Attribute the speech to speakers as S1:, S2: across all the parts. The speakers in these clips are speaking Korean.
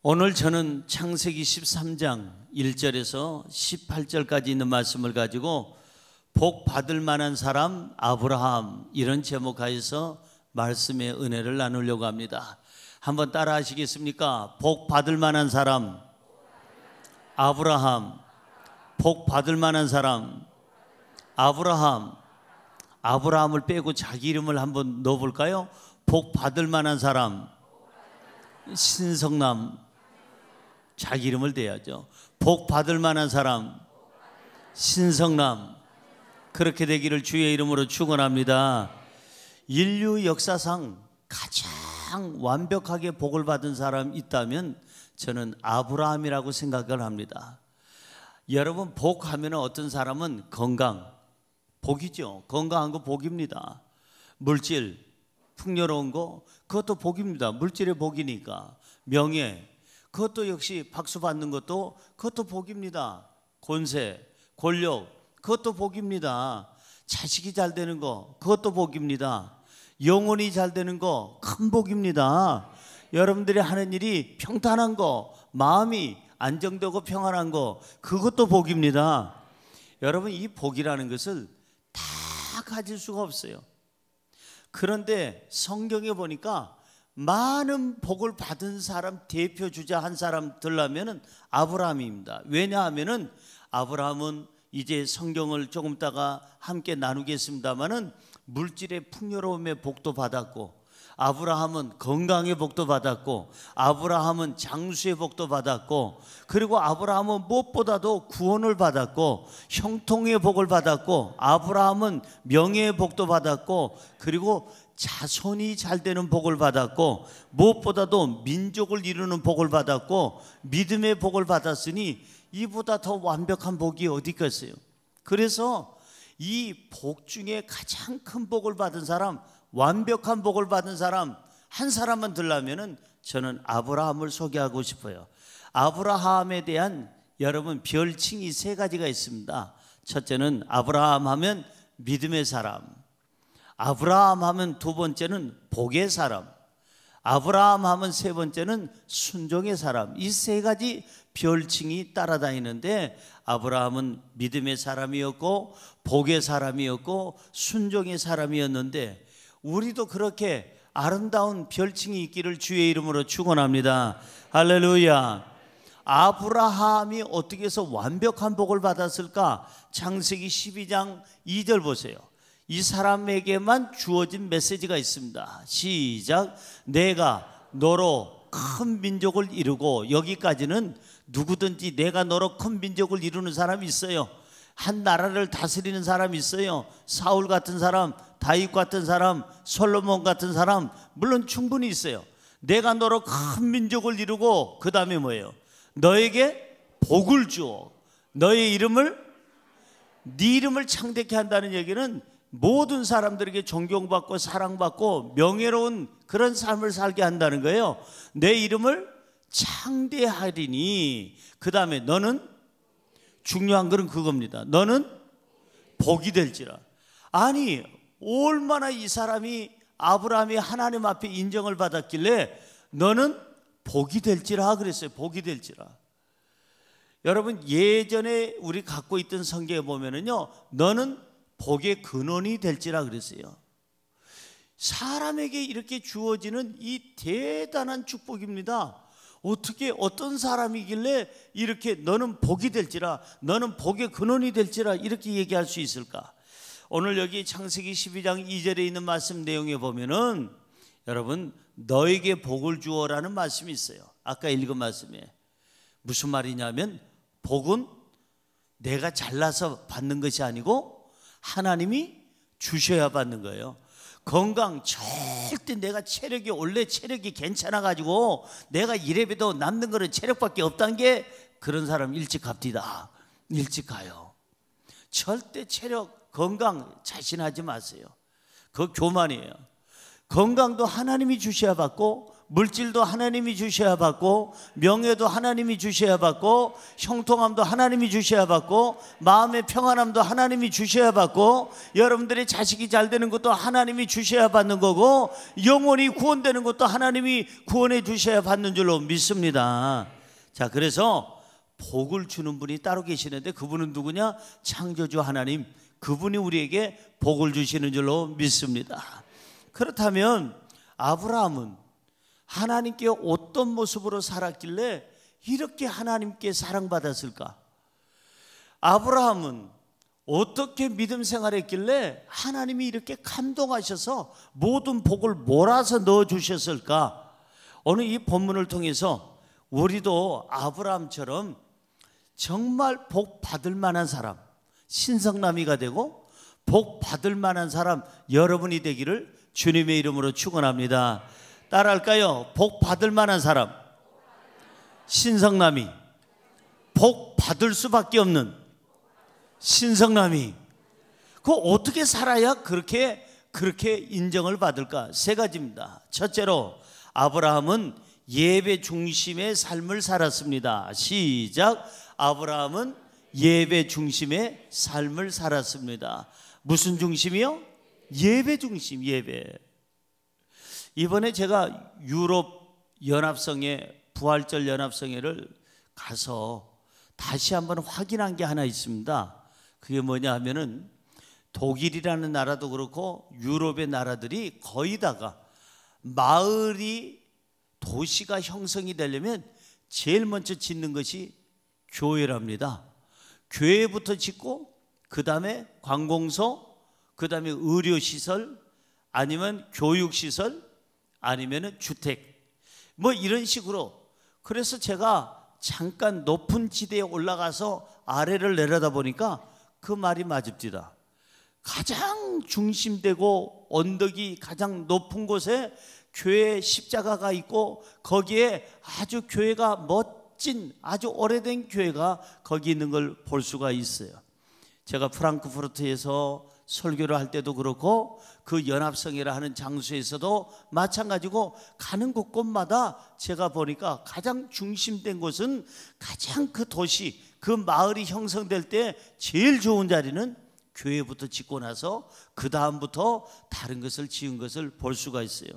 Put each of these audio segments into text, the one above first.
S1: 오늘 저는 창세기 13장 1절에서 18절까지 있는 말씀을 가지고 복 받을 만한 사람 아브라함, 이런 제목하에서 말씀의 은혜를 나누려고 합니다. 한번 따라 하시겠습니까? 복 받을 만한 사람 아브라함. 복 받을 만한 사람 아브라함. 아브라함을 빼고 자기 이름을 한번 넣어볼까요? 복 받을 만한 사람 신성남. 자기 이름을 대야죠. 복 받을 만한 사람 신성남. 그렇게 되기를 주의 이름으로 축원합니다. 인류 역사상 가장 완벽하게 복을 받은 사람이 있다면 저는 아브라함이라고 생각을 합니다. 여러분, 복하면 어떤 사람은 건강, 복이죠. 건강한 거 복입니다. 물질, 풍요로운 거, 그것도 복입니다. 물질의 복이니까. 명예, 그것도 역시 박수 받는 것도 그것도 복입니다. 권세, 권력, 그것도 복입니다. 자식이 잘 되는 거, 그것도 복입니다. 영혼이 잘 되는 거, 큰 복입니다. 여러분들이 하는 일이 평탄한 거, 마음이 안정되고 평안한 거, 그것도 복입니다. 여러분, 이 복이라는 것을 다 가질 수가 없어요. 그런데 성경에 보니까 많은 복을 받은 사람 대표 주자 한 사람 들라면은 아브라함입니다. 왜냐하면은 아브라함은 이제 성경을 조금 있다가 함께 나누겠습니다만은 물질의 풍요로움의 복도 받았고, 아브라함은 건강의 복도 받았고, 아브라함은 장수의 복도 받았고, 그리고 아브라함은 무엇보다도 구원을 받았고, 형통의 복을 받았고, 아브라함은 명예의 복도 받았고, 그리고 자손이 잘 되는 복을 받았고, 무엇보다도 민족을 이루는 복을 받았고, 믿음의 복을 받았으니 이보다 더 완벽한 복이 어디 있겠어요? 그래서 이 복 중에 가장 큰 복을 받은 사람, 완벽한 복을 받은 사람 한 사람만 들라면은 저는 아브라함을 소개하고 싶어요. 아브라함에 대한 여러분 별칭이 세 가지가 있습니다. 첫째는 아브라함 하면 믿음의 사람, 아브라함 하면 두 번째는 복의 사람, 아브라함 하면 세 번째는 순종의 사람. 이 세 가지 별칭이 따라다니는데 아브라함은 믿음의 사람이었고 복의 사람이었고 순종의 사람이었는데, 우리도 그렇게 아름다운 별칭이 있기를 주의 이름으로 축원합니다. 할렐루야. 아브라함이 어떻게 해서 완벽한 복을 받았을까? 창세기 12장 2절 보세요. 이 사람에게만 주어진 메시지가 있습니다. 시작. 내가 너로 큰 민족을 이루고, 여기까지는 누구든지 내가 너로 큰 민족을 이루는 사람이 있어요. 한 나라를 다스리는 사람이 있어요. 사울 같은 사람, 다윗 같은 사람, 솔로몬 같은 사람 물론 충분히 있어요. 내가 너로 큰 민족을 이루고 그 다음에 뭐예요? 너에게 복을 주어 너의 이름을, 네 이름을 창대케 한다는 얘기는 모든 사람들에게 존경받고 사랑받고 명예로운 그런 삶을 살게 한다는 거예요. 내 이름을 창대하리니, 그 다음에 너는, 중요한 것은 그겁니다. 너는 복이 될지라. 아니, 얼마나 이 사람이, 아브라함이 하나님 앞에 인정을 받았길래 너는 복이 될지라 그랬어요. 복이 될지라. 여러분, 예전에 우리 갖고 있던 성경에 보면은요, 너는 복의 근원이 될지라 그랬어요. 사람에게 이렇게 주어지는 이 대단한 축복입니다. 어떻게 어떤 사람이길래 이렇게 너는 복이 될지라, 너는 복의 근원이 될지라 이렇게 얘기할 수 있을까? 오늘 여기 창세기 12장 2절에 있는 말씀 내용에 보면은 여러분, 너에게 복을 주어라는 말씀이 있어요. 아까 읽은 말씀에 무슨 말이냐면, 복은 내가 잘나서 받는 것이 아니고 하나님이 주셔야 받는 거예요. 건강, 절대 내가 체력이, 원래 체력이 괜찮아 가지고 내가 이래봬도 남는 거는 체력밖에 없다는 게, 그런 사람 일찍 갑디다. 일찍 가요. 절대 체력, 건강 자신하지 마세요. 그거 교만이에요. 건강도 하나님이 주셔야 받고 물질도 하나님이 주셔야 받고, 명예도 하나님이 주셔야 받고, 형통함도 하나님이 주셔야 받고, 마음의 평안함도 하나님이 주셔야 받고, 여러분들의 자식이 잘 되는 것도 하나님이 주셔야 받는 거고, 영혼이 구원되는 것도 하나님이 구원해 주셔야 받는 줄로 믿습니다. 자, 그래서 복을 주는 분이 따로 계시는데 그분은 누구냐? 창조주 하나님, 그분이 우리에게 복을 주시는 줄로 믿습니다. 그렇다면 아브라함은 하나님께 어떤 모습으로 살았길래 이렇게 하나님께 사랑받았을까? 아브라함은 어떻게 믿음 생활했길래 하나님이 이렇게 감동하셔서 모든 복을 몰아서 넣어주셨을까? 오늘 이 본문을 통해서 우리도 아브라함처럼 정말 복 받을 만한 사람, 신성남이가 되고 복 받을 만한 사람 여러분이 되기를 주님의 이름으로 축원합니다. 따라할까요? 복 받을 만한 사람, 신성남이, 복 받을 수밖에 없는 신성남이. 그 어떻게 살아야 그렇게 인정을 받을까? 세 가지입니다. 첫째로 아브라함은 예배 중심의 삶을 살았습니다. 시작. 아브라함은 예배 중심의 삶을 살았습니다. 무슨 중심이요? 예배 중심, 예배. 이번에 제가 유럽 연합성회, 부활절 연합성회를 가서 다시 한번 확인한 게 하나 있습니다. 그게 뭐냐 하면은 독일이라는 나라도 그렇고 유럽의 나라들이 거의 다가 마을이 도시가 형성이 되려면 제일 먼저 짓는 것이 교회랍니다. 교회부터 짓고 그 다음에 관공서, 그 다음에 의료시설, 아니면 교육시설, 아니면 주택, 뭐 이런 식으로. 그래서 제가 잠깐 높은 지대에 올라가서 아래를 내려다 보니까 그 말이 맞읍니다. 가장 중심되고 언덕이 가장 높은 곳에 교회 십자가가 있고 거기에 아주 교회가 멋진 아주 오래된 교회가 거기 있는 걸 볼 수가 있어요. 제가 프랑크푸르트에서 설교를 할 때도 그렇고 그 연합성회를 하는 장소에서도 마찬가지고 가는 곳곳마다 제가 보니까 가장 중심된 곳은 가장 그 도시, 그 마을이 형성될 때 제일 좋은 자리는 교회부터 짓고 나서 그 다음부터 다른 것을 지은 것을 볼 수가 있어요.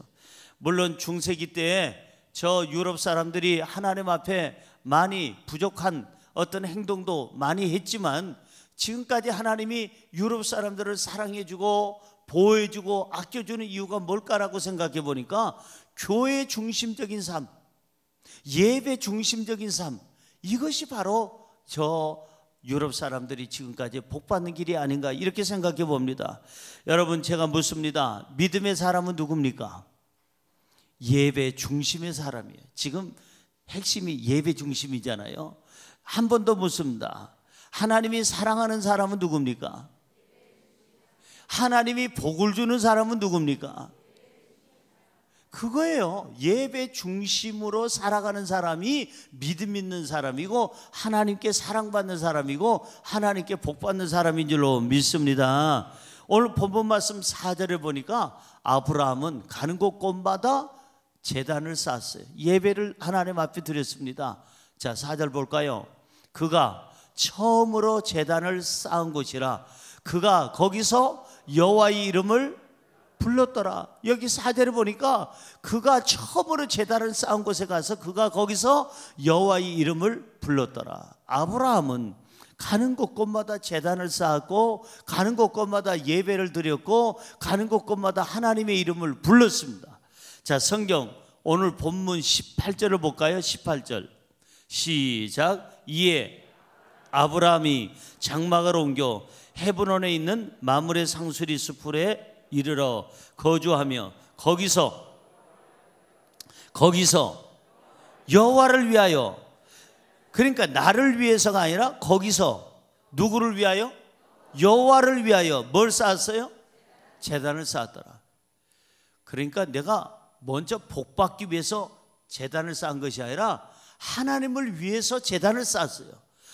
S1: 물론 중세기 때에 저 유럽 사람들이 하나님 앞에 많이 부족한 어떤 행동도 많이 했지만 지금까지 하나님이 유럽 사람들을 사랑해주고 보호해주고 아껴주는 이유가 뭘까라고 생각해 보니까 교회 중심적인 삶, 예배 중심적인 삶, 이것이 바로 저 유럽 사람들이 지금까지 복받는 길이 아닌가 이렇게 생각해 봅니다. 여러분, 제가 묻습니다. 믿음의 사람은 누굽니까? 예배 중심의 사람이에요. 지금 핵심이 예배 중심이잖아요. 한 번 더 묻습니다. 하나님이 사랑하는 사람은 누굽니까? 하나님이 복을 주는 사람은 누굽니까? 그거예요. 예배 중심으로 살아가는 사람이 믿음 있는 사람이고 하나님께 사랑받는 사람이고 하나님께 복받는 사람인 줄로 믿습니다. 오늘 본문 말씀 4절에 보니까 아브라함은 가는 곳곳마다 제단을 쌓았어요. 예배를 하나님 앞에 드렸습니다. 자, 4절 볼까요? 그가 처음으로 제단을 쌓은 곳이라 그가 거기서 여호와의 이름을 불렀더라. 여기 4절에 보니까 그가 처음으로 제단을 쌓은 곳에 가서 그가 거기서 여호와의 이름을 불렀더라. 아브라함은 가는 곳곳마다 제단을 쌓았고 가는 곳곳마다 예배를 드렸고 가는 곳곳마다 하나님의 이름을 불렀습니다. 자, 성경 오늘 본문 18절을 볼까요? 18절 시작. 이에 아브라함이 장막을 옮겨 헤브론에 있는 마므레 상수리 숲에 이르러 거주하며 거기서 여호와를 위하여, 그러니까 나를 위해서가 아니라 거기서 누구를 위하여? 여호와를 위하여 뭘 쌓았어요? 제단을 쌓았더라. 그러니까 내가 먼저 복받기 위해서 제단을 쌓은 것이 아니라 하나님을 위해서 제단을 쌓았어요.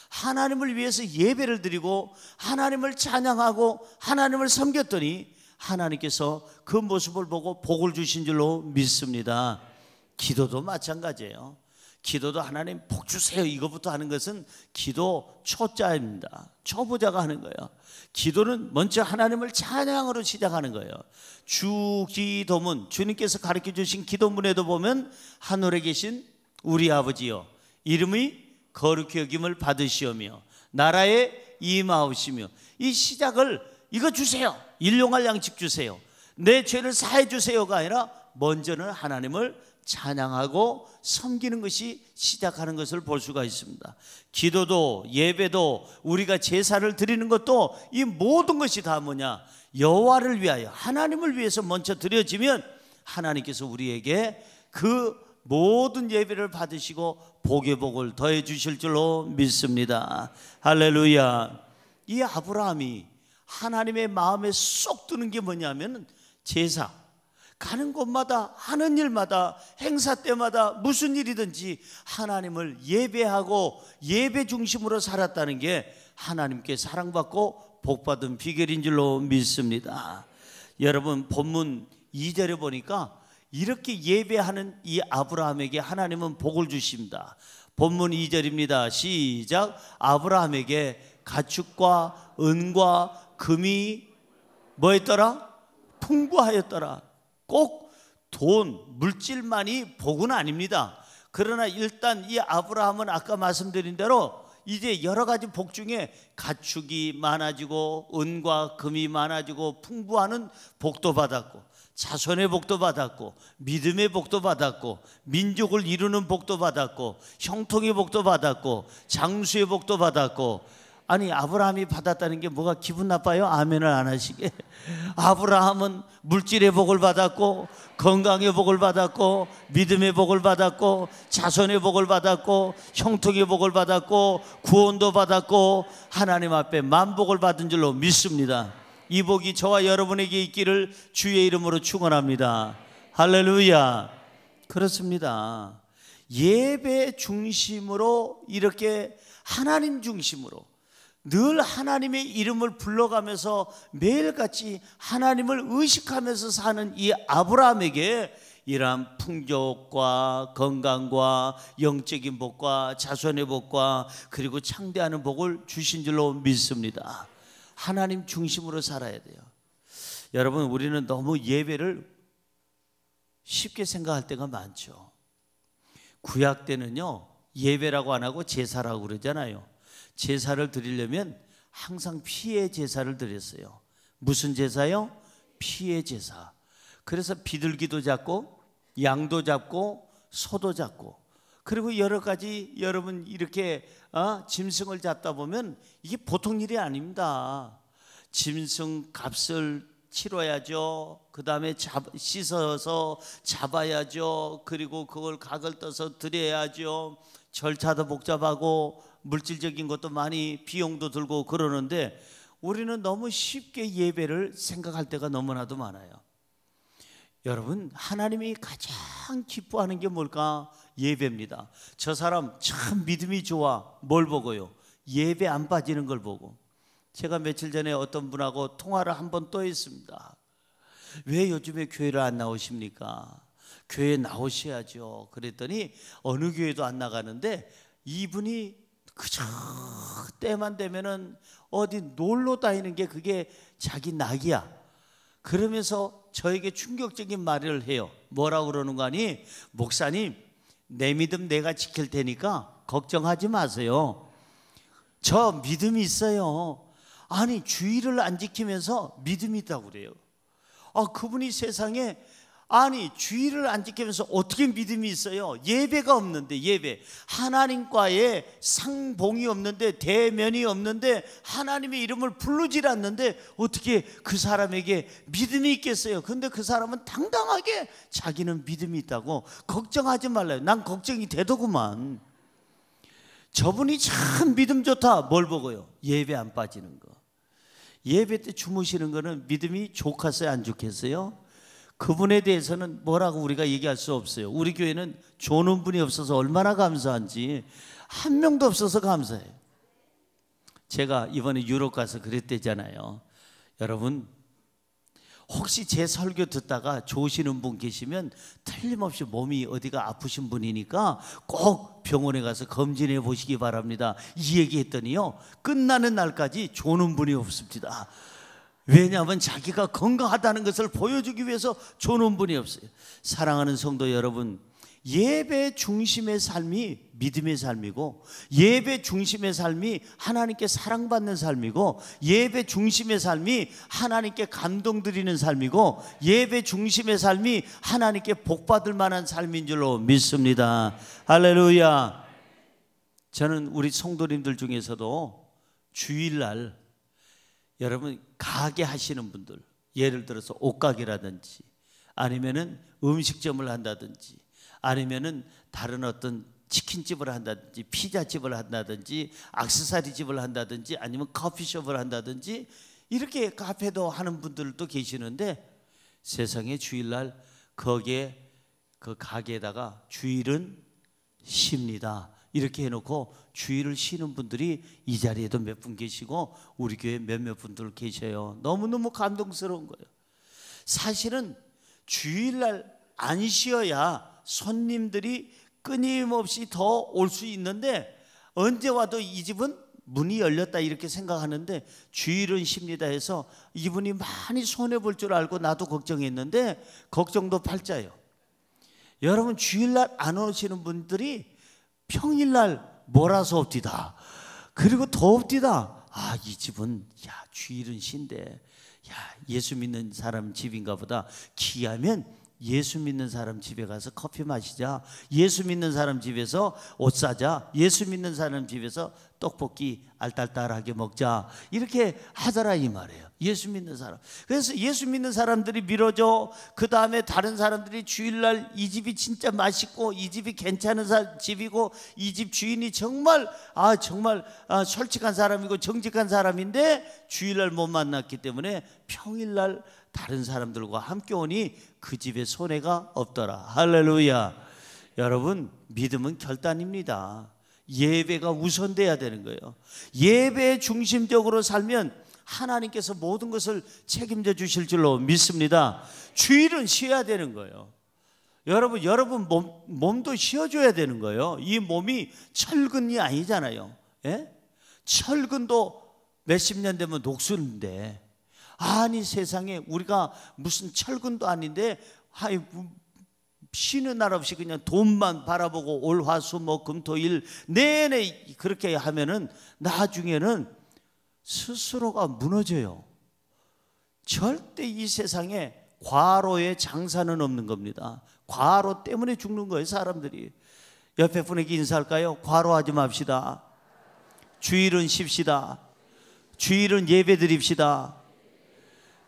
S1: 하나님을 위해서 예배를 드리고 하나님을 찬양하고 하나님을 섬겼더니 하나님께서 그 모습을 보고 복을 주신 줄로 믿습니다. 기도도 마찬가지예요. 기도도 하나님 복 주세요 이거부터 하는 것은 기도 초자입니다. 초보자가 하는 거예요. 기도는 먼저 하나님을 찬양으로 시작하는 거예요. 주기도문, 주님께서 가르쳐 주신 기도문에도 보면 하늘에 계신 우리 아버지여 이름이 거룩히 여김을 받으시오며 나라에 임하옵시며, 이 시작을 이거 주세요, 일용할 양식 주세요, 내 죄를 사해 주세요가 아니라 먼저는 하나님을 찬양하고 섬기는 것이 시작하는 것을 볼 수가 있습니다. 기도도 예배도 우리가 제사를 드리는 것도 이 모든 것이 다 뭐냐, 여호와를 위하여 하나님을 위해서 먼저 드려지면 하나님께서 우리에게 그 모든 예배를 받으시고 복의 복을 더해 주실 줄로 믿습니다. 할렐루야. 이 아브라함이 하나님의 마음에 쏙 드는 게 뭐냐면 제사, 가는 곳마다 하는 일마다 행사 때마다 무슨 일이든지 하나님을 예배하고 예배 중심으로 살았다는 게 하나님께 사랑받고 복받은 비결인 줄로 믿습니다. 여러분 본문 2절에 보니까 이렇게 예배하는 이 아브라함에게 하나님은 복을 주십니다. 본문 2절입니다. 시작. 아브라함에게 가축과 은과 금이 뭐 했더라? 풍부하였더라. 꼭 돈, 물질만이 복은 아닙니다. 그러나 일단 이 아브라함은 아까 말씀드린 대로 이제 여러 가지 복 중에 가축이 많아지고 은과 금이 많아지고 풍부하는 복도 받았고, 자손의 복도 받았고, 믿음의 복도 받았고, 민족을 이루는 복도 받았고, 형통의 복도 받았고, 장수의 복도 받았고. 아니 아브라함이 받았다는 게 뭐가 기분 나빠요? 아멘을 안 하시게. 아브라함은 물질의 복을 받았고, 건강의 복을 받았고, 믿음의 복을 받았고, 자손의 복을 받았고, 형통의 복을 받았고, 구원도 받았고, 하나님 앞에 만복을 받은 줄로 믿습니다. 이 복이 저와 여러분에게 있기를 주의 이름으로 축원합니다. 할렐루야. 그렇습니다. 예배 중심으로, 이렇게 하나님 중심으로 늘 하나님의 이름을 불러가면서 매일같이 하나님을 의식하면서 사는 이 아브라함에게 이러한 풍족과 건강과 영적인 복과 자손의 복과 그리고 창대하는 복을 주신 줄로 믿습니다. 하나님 중심으로 살아야 돼요. 여러분, 우리는 너무 예배를 쉽게 생각할 때가 많죠. 구약 때는요, 예배라고 안 하고 제사라고 그러잖아요. 제사를 드리려면 항상 피의 제사를 드렸어요. 무슨 제사요? 피의 제사. 그래서 비둘기도 잡고 양도 잡고 소도 잡고, 그리고 여러 가지 여러분 이렇게 짐승을 잡다 보면 이게 보통 일이 아닙니다. 짐승 값을 치러야죠. 그 다음에 씻어서 잡아야죠. 그리고 그걸 각을 떠서 드려야죠. 절차도 복잡하고 물질적인 것도 많이 비용도 들고 그러는데, 우리는 너무 쉽게 예배를 생각할 때가 너무나도 많아요. 여러분, 하나님이 가장 기뻐하는 게 뭘까? 예배입니다. 저 사람 참 믿음이 좋아. 뭘 보고요? 예배 안 빠지는 걸 보고. 제가 며칠 전에 어떤 분하고 통화를 한 번 또 했습니다. 왜 요즘에 교회를 안 나오십니까? 교회 나오셔야죠. 그랬더니 어느 교회도 안 나가는데, 이분이 그저 때만 되면은 어디 놀러 다니는 게 그게 자기 낙이야. 그러면서 저에게 충격적인 말을 해요. 뭐라고 그러는 거 아니? 목사님, 내 믿음 내가 지킬 테니까 걱정하지 마세요. 저 믿음이 있어요. 아니, 주의를 안 지키면서 믿음이 있다고 그래요. 그분이 세상에, 아니 주의를 안 지키면서 어떻게 믿음이 있어요? 예배가 없는데, 예배 하나님과의 상봉이 없는데, 대면이 없는데, 하나님의 이름을 부르질 않는데 어떻게 그 사람에게 믿음이 있겠어요? 근데 그 사람은 당당하게 자기는 믿음이 있다고, 걱정하지 말라요. 난 걱정이 되더구만. 저분이 참 믿음 좋다. 뭘 보고요? 예배 안 빠지는 거. 예배 때 주무시는 거는 믿음이 좋겠어요, 안 좋겠어요? 그분에 대해서는 뭐라고 우리가 얘기할 수 없어요. 우리 교회는 조는 분이 없어서 얼마나 감사한지, 한 명도 없어서 감사해요. 제가 이번에 유럽 가서 그랬대잖아요. 여러분, 혹시 제 설교 듣다가 좋으시는 분 계시면 틀림없이 몸이 어디가 아프신 분이니까 꼭 병원에 가서 검진해 보시기 바랍니다. 이 얘기했더니요, 끝나는 날까지 조는 분이 없습니다. 왜냐하면 자기가 건강하다는 것을 보여주기 위해서 조는 분이 없어요. 사랑하는 성도 여러분, 예배 중심의 삶이 믿음의 삶이고, 예배 중심의 삶이 하나님께 사랑받는 삶이고, 예배 중심의 삶이 하나님께 감동 드리는 삶이고, 예배 중심의 삶이 하나님께 복받을 만한 삶인 줄로 믿습니다. 할렐루야. 저는 우리 성도님들 중에서도 주일날 여러분 가게 하시는 분들, 예를 들어서 옷가게라든지 아니면은 음식점을 한다든지 아니면은 다른 어떤 치킨집을 한다든지 피자집을 한다든지 액세서리집을 한다든지 아니면 커피숍을 한다든지 이렇게 카페도 하는 분들도 계시는데, 세상에 주일날 거기에 그 가게에다가 주일은 쉽니다 이렇게 해놓고 주일을 쉬는 분들이 이 자리에도 몇 분 계시고 우리 교회 몇몇 분들 계셔요. 너무너무 감동스러운 거예요. 사실은 주일날 안 쉬어야 손님들이 끊임없이 더 올 수 있는데, 언제 와도 이 집은 문이 열렸다 이렇게 생각하는데 주일은 쉽니다 해서 이분이 많이 손해볼 줄 알고 나도 걱정했는데 걱정도 팔자요. 여러분 주일날 안 오시는 분들이 평일날 몰아서 옵디다. 그리고 더 옵디다. 아, 이 집은 주일은 쉰데 예수 믿는 사람 집인가 보다. 기하면 예수 믿는 사람 집에 가서 커피 마시자, 예수 믿는 사람 집에서 옷 사자, 예수 믿는 사람 집에서 떡볶이 알딸딸하게 먹자 이렇게 하더라 이 말이에요. 예수 믿는 사람. 그래서 예수 믿는 사람들이 밀어줘. 그 다음에 다른 사람들이 주일날 이 집이 진짜 맛있고 이 집이 괜찮은 집이고 이 집 주인이 정말 솔직한 사람이고 정직한 사람인데 주일날 못 만났기 때문에 평일날 다른 사람들과 함께 오니 그 집에 손해가 없더라. 할렐루야. 여러분 믿음은 결단입니다. 예배가 우선돼야 되는 거예요. 예배 중심적으로 살면 하나님께서 모든 것을 책임져 주실 줄로 믿습니다. 주일은 쉬어야 되는 거예요. 여러분 몸도 쉬어줘야 되는 거예요. 이 몸이 철근이 아니잖아요. 예? 철근도 몇십 년 되면 녹슬는데, 아니 세상에 우리가 무슨 철근도 아닌데 쉬는 날 없이 그냥 돈만 바라보고 월화수목금토일 내내 그렇게 하면은 나중에는 스스로가 무너져요. 절대 이 세상에 과로의 장사는 없는 겁니다. 과로 때문에 죽는 거예요 사람들이. 옆에 분에게 인사할까요? 과로하지 맙시다. 주일은 쉽시다. 주일은 예배 드립시다.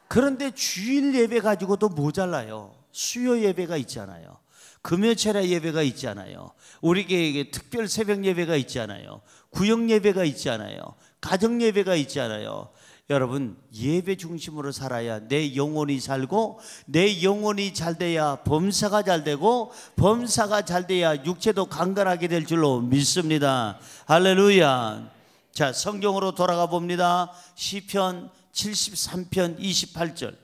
S1: 그런데 주일 예배 가지고도 모자라요. 수요 예배가 있잖아요. 금요철야 예배가 있잖아요. 우리 교회에 특별 새벽 예배가 있잖아요. 구역 예배가 있잖아요. 가정 예배가 있잖아요. 여러분 예배 중심으로 살아야 내 영혼이 살고, 내 영혼이 잘 돼야 범사가 잘 되고, 범사가 잘 돼야 육체도 강건하게 될 줄로 믿습니다. 할렐루야. 자, 성경으로 돌아가 봅니다. 시편 73편 28절.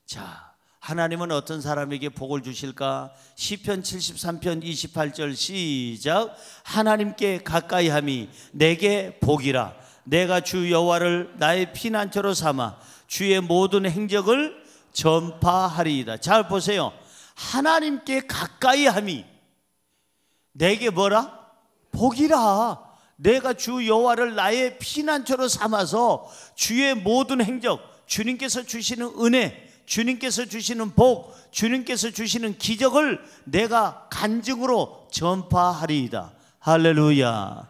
S1: 자, 하나님은 어떤 사람에게 복을 주실까? 시편 73편 28절 시작. 하나님께 가까이함이 내게 복이라. 내가 주 여호와를 나의 피난처로 삼아 주의 모든 행적을 전파하리이다. 잘 보세요. 하나님께 가까이함이 내게 뭐라? 복이라. 내가 주 여호와를 나의 피난처로 삼아서 주의 모든 행적, 주님께서 주시는 은혜, 주님께서 주시는 복, 주님께서 주시는 기적을 내가 간증으로 전파하리이다. 할렐루야.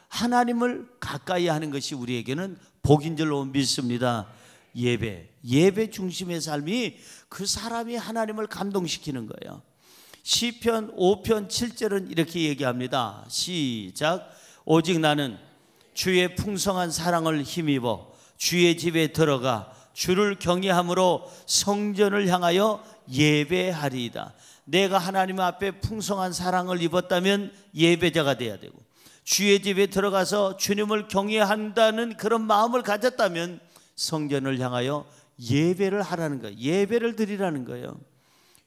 S1: 하나님을 가까이 하는 것이 우리에게는 복인 줄로 믿습니다. 예배 중심의 삶이 그 사람이 하나님을 감동시키는 거예요. 시편 5편 7절은 이렇게 얘기합니다. 시작. 오직 나는 주의 풍성한 사랑을 힘입어 주의 집에 들어가 주를 경외함으로 성전을 향하여 예배하리이다. 내가 하나님 앞에 풍성한 사랑을 입었다면 예배자가 돼야 되고, 주의 집에 들어가서 주님을 경외한다는 그런 마음을 가졌다면 성전을 향하여 예배를 하라는 거예요. 예배를 드리라는 거예요.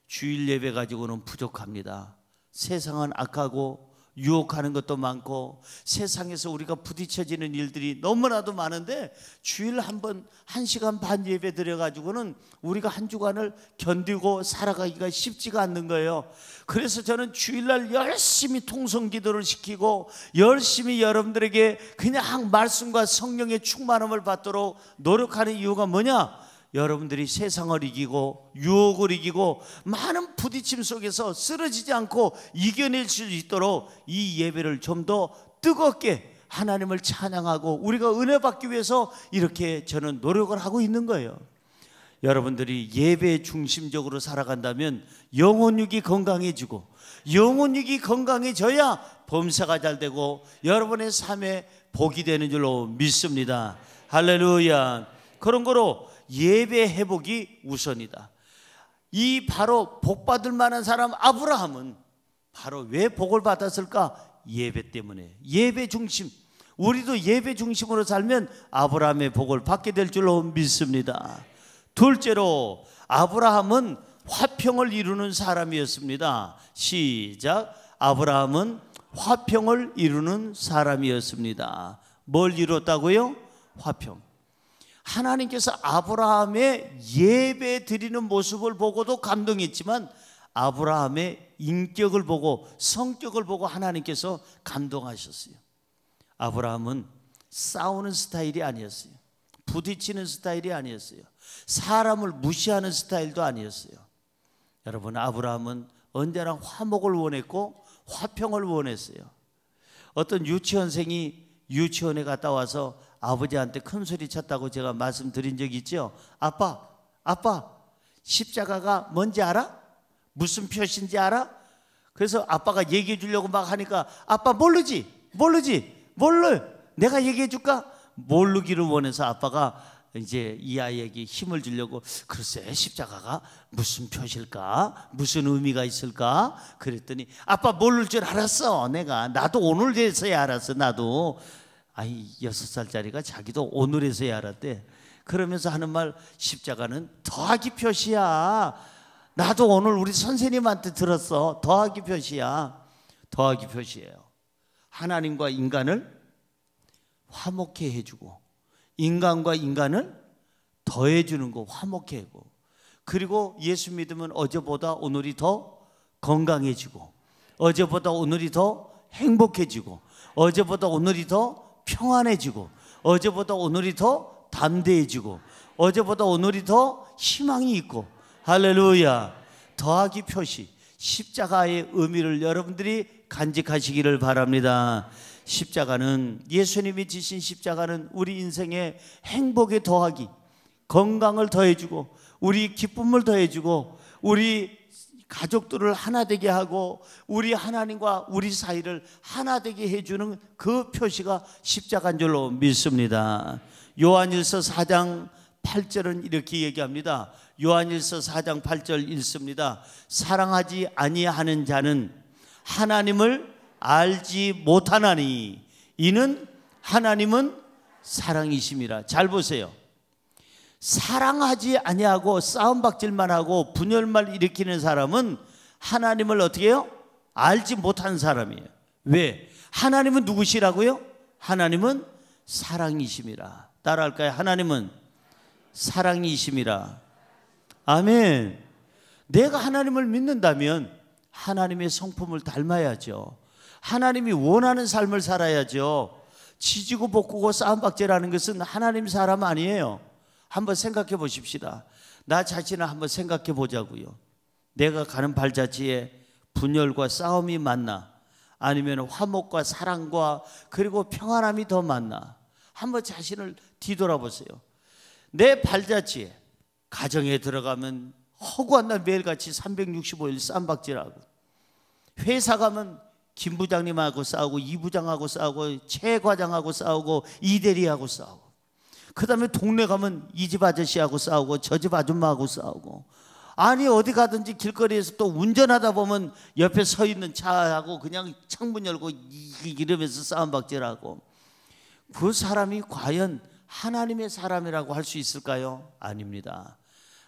S1: 주일 예배 가지고는 부족합니다. 세상은 악하고 유혹하는 것도 많고 세상에서 우리가 부딪혀지는 일들이 너무나도 많은데 주일 한번 1시간 반 예배 드려가지고는 우리가 한 주간을 견디고 살아가기가 쉽지가 않는 거예요. 그래서 저는 주일날 열심히 통성기도를 시키고 열심히 여러분들에게 그냥 말씀과 성령의 충만함을 받도록 노력하는 이유가 뭐냐? 여러분들이 세상을 이기고 유혹을 이기고 많은 부딪힘 속에서 쓰러지지 않고 이겨낼 수 있도록 이 예배를 좀 더 뜨겁게 하나님을 찬양하고 우리가 은혜 받기 위해서 이렇게 저는 노력을 하고 있는 거예요. 여러분들이 예배 중심적으로 살아간다면 영혼육이 건강해지고 영혼육이 건강해져야 범사가 잘 되고 여러분의 삶에 복이 되는 줄로 믿습니다. 할렐루야. 그런 거로 예배 회복이 우선이다. 이 바로 복 받을 만한 사람 아브라함은 바로 왜 복을 받았을까? 예배 때문에. 예배 중심. 우리도 예배 중심으로 살면 아브라함의 복을 받게 될 줄로 믿습니다. 둘째로 아브라함은 화평을 이루는 사람이었습니다. 시작. 아브라함은 화평을 이루는 사람이었습니다. 뭘 이뤘다고요? 화평. 하나님께서 아브라함의 예배 드리는 모습을 보고도 감동했지만 아브라함의 인격을 보고 성격을 보고 하나님께서 감동하셨어요. 아브라함은 싸우는 스타일이 아니었어요. 부딪히는 스타일이 아니었어요. 사람을 무시하는 스타일도 아니었어요. 여러분, 아브라함은 언제나 화목을 원했고 화평을 원했어요. 어떤 유치원생이 유치원에 갔다 와서 아버지한테 큰 소리 쳤다고 제가 말씀드린 적이 있죠. 아빠 십자가가 뭔지 알아? 무슨 표시인지 알아? 그래서 아빠가 얘기해 주려고 막 하니까 아빠 모르지 몰라. 내가 얘기해 줄까? 모르기를 원해서 아빠가 이제 이 아이에게 힘을 주려고 글쎄 십자가가 무슨 표시일까? 무슨 의미가 있을까? 그랬더니 아빠 모를 줄 알았어. 나도 오늘에서야 알았어. 나도. 아이 6살짜리가 자기도 오늘에서야 알았대. 그러면서 하는 말, 십자가는 더하기 표시야. 나도 오늘 우리 선생님한테 들었어. 더하기 표시야. 더하기 표시예요. 하나님과 인간을 화목해 해주고 인간과 인간을 더해주는 거, 화목해 하고, 그리고 예수 믿으면 어제보다 오늘이 더 건강해지고 어제보다 오늘이 더 행복해지고 어제보다 오늘이 더 평안해지고 어제보다 오늘이 더 담대해지고 어제보다 오늘이 더 희망이 있고. 할렐루야. 더하기 표시, 십자가의 의미를 여러분들이 간직하시기를 바랍니다. 십자가는, 예수님이 지신 십자가는 우리 인생의 행복에 더하기, 건강을 더해주고 우리 기쁨을 더해주고 우리 가족들을 하나 되게 하고 우리 하나님과 우리 사이를 하나 되게 해주는 그 표시가 십자가인 줄로 믿습니다. 요한일서 4장 8절은 이렇게 얘기합니다. 요한일서 4장 8절 읽습니다. 사랑하지 아니하는 자는 하나님을 알지 못하나니 이는 하나님은 사랑이심이라. 잘 보세요. 사랑하지 아니하고 싸움박질만 하고 분열만 일으키는 사람은 하나님을 어떻게 해요? 알지 못한 사람이에요. 왜? 하나님은 누구시라고요? 하나님은 사랑이심이라. 따라할까요? 하나님은 사랑이심이라. 아멘. 내가 하나님을 믿는다면 하나님의 성품을 닮아야죠. 하나님이 원하는 삶을 살아야죠. 지지고 볶고 싸움박질하는 것은 하나님 사람 아니에요. 한번 생각해 보십시다. 나 자신을 한번 생각해 보자고요. 내가 가는 발자취에 분열과 싸움이 많나? 아니면 화목과 사랑과 그리고 평안함이 더 많나? 한번 자신을 뒤돌아보세요. 내 발자취에 가정에 들어가면 허구한 날 매일같이 365일 쌈박질하고, 회사 가면 김 부장님하고 싸우고 이 부장하고 싸우고 최 과장하고 싸우고 이 대리하고 싸우고, 그 다음에 동네 가면 이 집 아저씨하고 싸우고 저 집 아줌마하고 싸우고, 아니 어디 가든지 길거리에서 또 운전하다 보면 옆에 서 있는 차하고 그냥 창문 열고 이러면서 싸움박질하고, 그 사람이 과연 하나님의 사람이라고 할 수 있을까요? 아닙니다.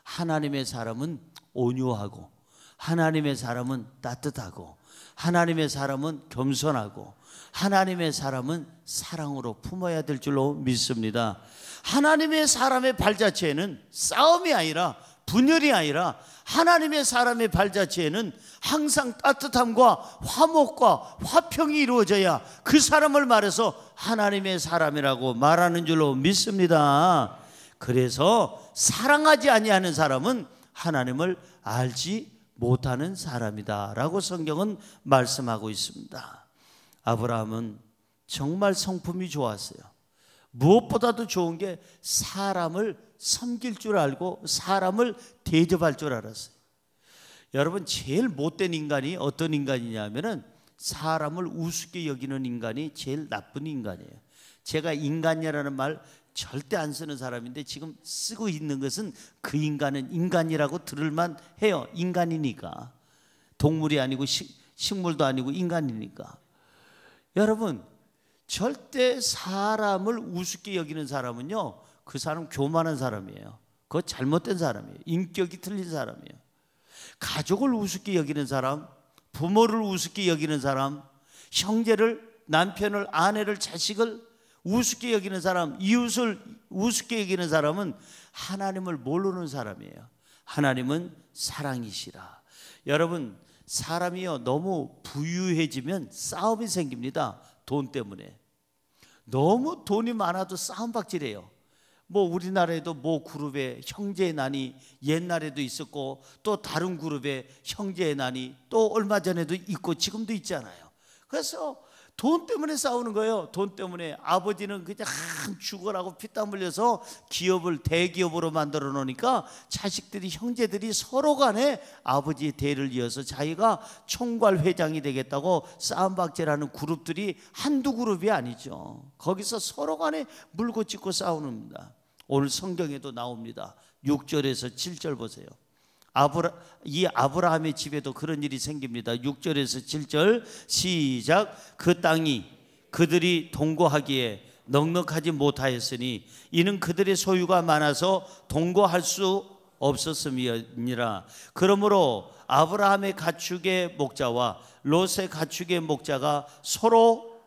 S1: 하나님의 사람은 온유하고, 하나님의 사람은 따뜻하고, 하나님의 사람은 겸손하고, 하나님의 사람은 사랑으로 품어야 될 줄로 믿습니다. 하나님의 사람의 발자취에는 싸움이 아니라, 분열이 아니라, 하나님의 사람의 발자취에는 항상 따뜻함과 화목과 화평이 이루어져야 그 사람을 말해서 하나님의 사람이라고 말하는 줄로 믿습니다. 그래서 사랑하지 아니하는 사람은 하나님을 알지 못하는 사람이다 라고 성경은 말씀하고 있습니다. 아브라함은 정말 성품이 좋았어요. 무엇보다도 좋은 게 사람을 섬길 줄 알고 사람을 대접할 줄 알았어요. 여러분, 제일 못된 인간이 어떤 인간이냐면은 사람을 우습게 여기는 인간이 제일 나쁜 인간이에요. 제가 인간이라는 말 절대 안 쓰는 사람인데 지금 쓰고 있는 것은 그 인간은 인간이라고 들을만 해요. 인간이니까. 동물이 아니고 식물도 아니고 인간이니까. 여러분, 절대 사람을 우습게 여기는 사람은요, 그 사람 교만한 사람이에요. 그거 잘못된 사람이에요. 인격이 틀린 사람이에요. 가족을 우습게 여기는 사람, 부모를 우습게 여기는 사람, 형제를, 남편을, 아내를, 자식을 우습게 여기는 사람, 이웃을 우습게 여기는 사람은 하나님을 모르는 사람이에요. 하나님은 사랑이시라. 여러분, 사람이요 너무 부유해지면 싸움이 생깁니다. 돈 때문에. 너무 돈이 많아도 싸움박질해요. 뭐 우리나라에도 뭐 그룹에 형제의 난이 옛날에도 있었고, 또 다른 그룹에 형제의 난이 또 얼마 전에도 있고 지금도 있잖아요. 그래서 돈 때문에 싸우는 거예요. 돈 때문에. 아버지는 그냥 죽어라고 피땀 흘려서 기업을 대기업으로 만들어 놓으니까 자식들이, 형제들이 서로 간에 아버지의 대를 이어서 자기가 총괄 회장이 되겠다고 싸움박질하는 그룹들이 한두 그룹이 아니죠. 거기서 서로 간에 물고 찢고 싸우는 겁니다. 오늘 성경에도 나옵니다. 6절에서 7절 보세요. 이 아브라함의 집에도 그런 일이 생깁니다. 6절에서 7절 시작. 그 땅이 그들이 동거하기에 넉넉하지 못하였으니 이는 그들의 소유가 많아서 동거할 수 없었음이니라. 그러므로 아브라함의 가축의 목자와 롯의 가축의 목자가 서로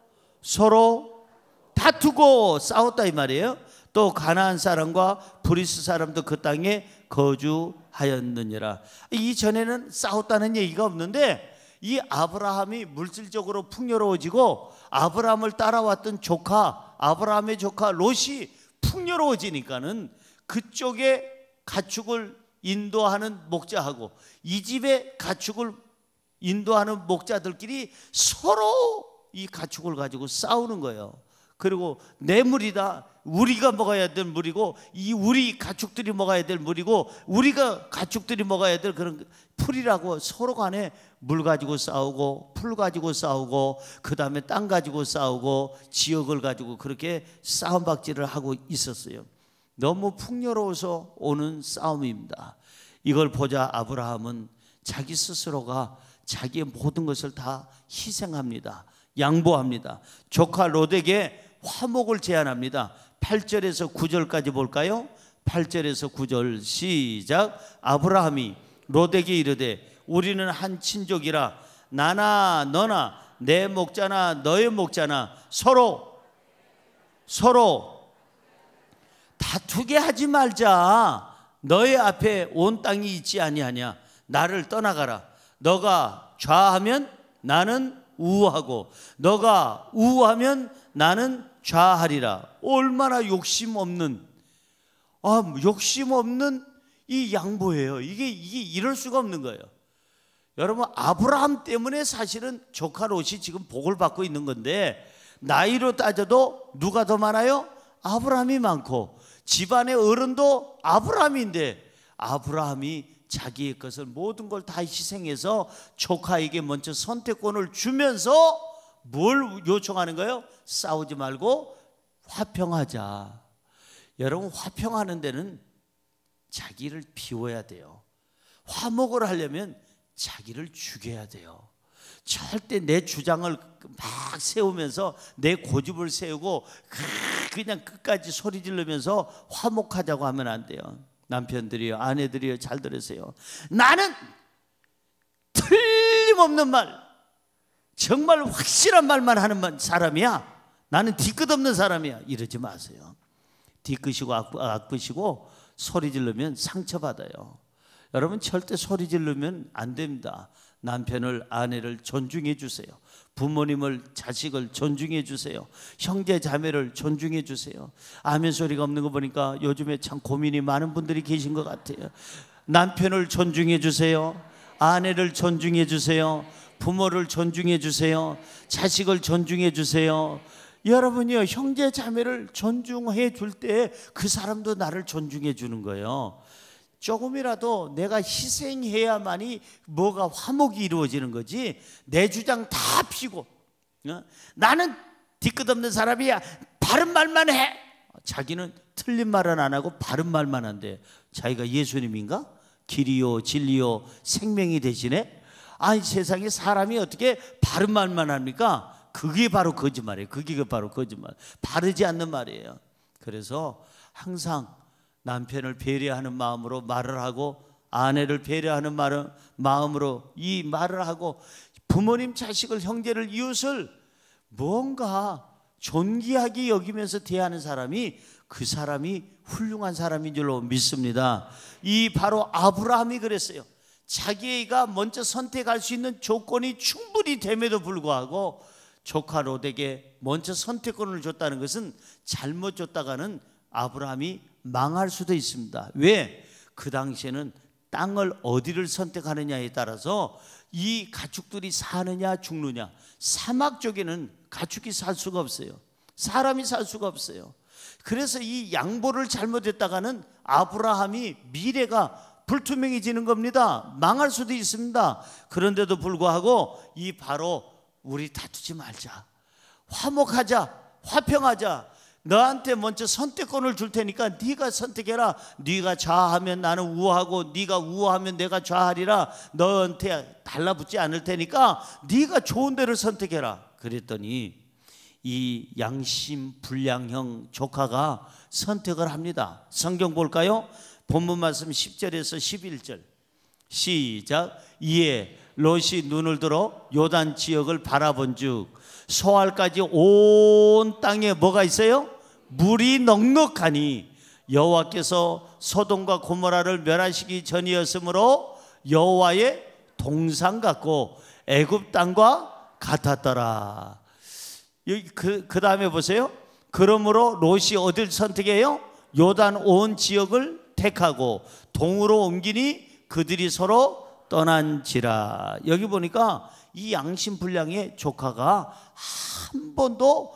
S1: 다투고 싸웠다 이 말이에요. 또 가나안 사람과 브리스 사람도 그 땅에 거주하였느니라. 이전에는 싸웠다는 얘기가 없는데 이 아브라함이 물질적으로 풍요로워지고 아브라함을 따라왔던 아브라함의 조카 롯이 풍요로워지니까는 그쪽에 가축을 인도하는 목자하고 이 집에 가축을 인도하는 목자들끼리 서로 이 가축을 가지고 싸우는 거예요. 그리고 내 물이다, 우리가 먹어야 될 물이고, 이 우리 가축들이 먹어야 될 물이고, 우리가 가축들이 먹어야 될 그런 풀이라고 서로 간에 물 가지고 싸우고, 풀 가지고 싸우고, 그 다음에 땅 가지고 싸우고, 지역을 가지고 그렇게 싸움박질을 하고 있었어요. 너무 풍요로워서 오는 싸움입니다. 이걸 보자 아브라함은 자기 스스로가 자기의 모든 것을 다 희생합니다. 양보합니다. 조카 롯에게 화목을 제안합니다. 8절에서 9절까지 볼까요? 8절에서 9절 시작. 아브라함이 롯에게 이르되 우리는 한 친족이라 나나 너나 내 목자나 너의 목자나 서로 다투게 하지 말자. 너의 앞에 온 땅이 있지 아니하냐. 나를 떠나가라. 너가 좌하면 나는 우하고 너가 우하면 나는 좌하리라. 얼마나 욕심 없는 이 양보예요. 이게 이럴 수가 없는 거예요. 여러분, 아브라함 때문에 사실은 조카 롯이 지금 복을 받고 있는 건데, 나이로 따져도 누가 더 많아요? 아브라함이 많고, 집안의 어른도 아브라함인데, 아브라함이 자기의 것을 모든 걸 다 희생해서 조카에게 먼저 선택권을 주면서 뭘 요청하는 거예요? 싸우지 말고 화평하자. 여러분, 화평하는 데는 자기를 비워야 돼요. 화목을 하려면 자기를 죽여야 돼요. 절대 내 주장을 막 세우면서 내 고집을 세우고 그냥 끝까지 소리 지르면서 화목하자고 하면 안 돼요. 남편들이요, 아내들이요, 잘 들으세요. 나는 틀림없는 말, 정말 확실한 말만 하는 사람이야. 나는 뒤끝 없는 사람이야. 이러지 마세요. 뒤끝이고 앞끝이고 소리 지르면 상처받아요. 여러분 절대 소리 지르면 안 됩니다. 남편을, 아내를 존중해 주세요. 부모님을, 자식을 존중해 주세요. 형제 자매를 존중해 주세요. 아멘 소리가 없는 거 보니까 요즘에 참 고민이 많은 분들이 계신 것 같아요. 남편을 존중해 주세요. 아내를 존중해 주세요. 부모를 존중해 주세요. 자식을 존중해 주세요. 여러분이요, 형제 자매를 존중해 줄 때 그 사람도 나를 존중해 주는 거예요. 조금이라도 내가 희생해야만이 뭐가 화목이 이루어지는 거지. 내 주장 다 피고 나는 뒤끝 없는 사람이야, 바른 말만 해. 자기는 틀린 말은 안 하고 바른 말만 한대. 자기가 예수님인가? 길이요 진리요 생명이 되시네. 아니 세상에 사람이 어떻게 바른 말만 합니까? 그게 바로 거짓말이에요. 그게 바로 거짓말, 바르지 않는 말이에요. 그래서 항상 남편을 배려하는 마음으로 말을 하고, 아내를 배려하는 마음으로 이 말을 하고, 부모님, 자식을, 형제를, 이웃을 뭔가 존귀하게 여기면서 대하는 사람이, 그 사람이 훌륭한 사람인 줄로 믿습니다. 이 바로 아브라함이 그랬어요. 자기가 먼저 선택할 수 있는 조건이 충분히 됨에도 불구하고 조카 롯에게 먼저 선택권을 줬다는 것은 잘못 줬다가는 아브라함이 망할 수도 있습니다. 왜? 그 당시에는 땅을 어디를 선택하느냐에 따라서 이 가축들이 사느냐 죽느냐, 사막 쪽에는 가축이 살 수가 없어요. 사람이 살 수가 없어요. 그래서 이 양보를 잘못했다가는 아브라함이 미래가 불투명해지는 겁니다. 망할 수도 있습니다. 그런데도 불구하고 이 바로 우리 다투지 말자, 화목하자, 화평하자, 너한테 먼저 선택권을 줄 테니까 네가 선택해라. 네가 좌하면 나는 우하고 네가 우하면 내가 좌하리라. 너한테 달라붙지 않을 테니까 네가 좋은 데를 선택해라. 그랬더니 이 양심불량형 조카가 선택을 합니다. 성경 볼까요? 본문 말씀 10절에서 11절 시작. 이에 롯이 눈을 들어 요단 지역을 바라본즉 소알까지 온 땅에 뭐가 있어요? 물이 넉넉하니 여호와께서 소돔과 고모라를 멸하시기 전이었으므로 여호와의 동상 같고 애굽 땅과 같았더라. 여기 그 다음에 보세요. 그러므로 롯이 어딜 선택해요? 요단 온 지역을 택하고 동으로 옮기니 그들이 서로 떠난지라. 여기 보니까 이 양심불량의 조카가 한 번도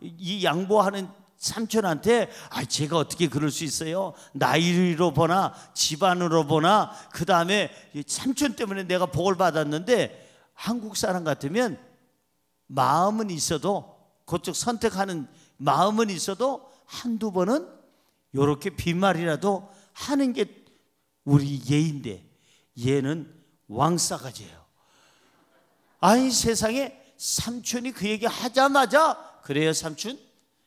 S1: 이 양보하는 삼촌한테 제가 어떻게 그럴 수 있어요? 나이로 보나 집안으로 보나 그 다음에 삼촌 때문에 내가 복을 받았는데, 한국 사람 같으면 마음은 있어도, 그쪽 선택하는 마음은 있어도 한두 번은 이렇게 빈말이라도 하는 게 우리 예인데, 얘는 왕싸가지예요. 아니 세상에 삼촌이 그 얘기 하자마자 그래요 삼촌?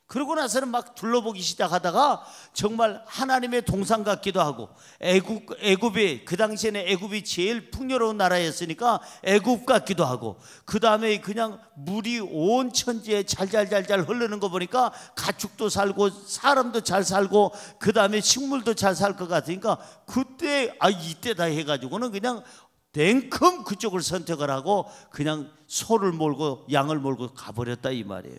S1: 그러고 나서는 막 둘러보기 시작하다가 정말 하나님의 동상 같기도 하고, 애굽이 그 당시에는 애굽이 제일 풍요로운 나라였으니까 애굽 같기도 하고, 그 다음에 그냥 물이 온 천지에 잘잘잘잘 흐르는 거 보니까 가축도 살고 사람도 잘 살고 그 다음에 식물도 잘 살 것 같으니까 그때 이때다 해가지고는 그냥 냉큼 그쪽을 선택을 하고 그냥 소를 몰고 양을 몰고 가버렸다 이 말이에요.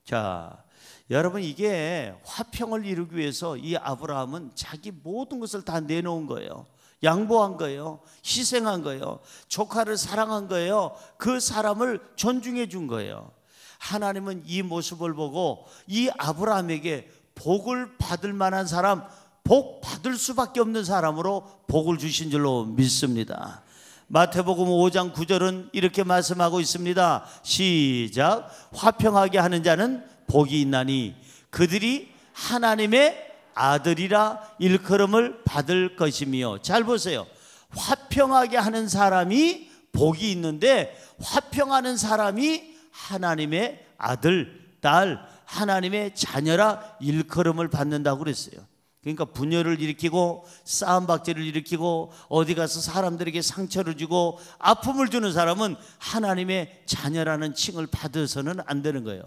S1: 자, 여러분 이게 화평을 이루기 위해서 이 아브라함은 자기 모든 것을 다 내놓은 거예요. 양보한 거예요. 희생한 거예요. 조카를 사랑한 거예요. 그 사람을 존중해 준 거예요. 하나님은 이 모습을 보고 이 아브라함에게 복을 받을 만한 사람, 복 받을 수밖에 없는 사람으로 복을 주신 줄로 믿습니다. 마태복음 5장 9절은 이렇게 말씀하고 있습니다. 시작. 화평하게 하는 자는 복이 있나니 그들이 하나님의 아들이라 일컬음을 받을 것이며. 잘 보세요. 화평하게 하는 사람이 복이 있는데, 화평하는 사람이 하나님의 아들, 딸, 하나님의 자녀라 일컬음을 받는다고 그랬어요. 그러니까 분열을 일으키고 싸움박질을 일으키고 어디 가서 사람들에게 상처를 주고 아픔을 주는 사람은 하나님의 자녀라는 칭을 받아서는 안 되는 거예요.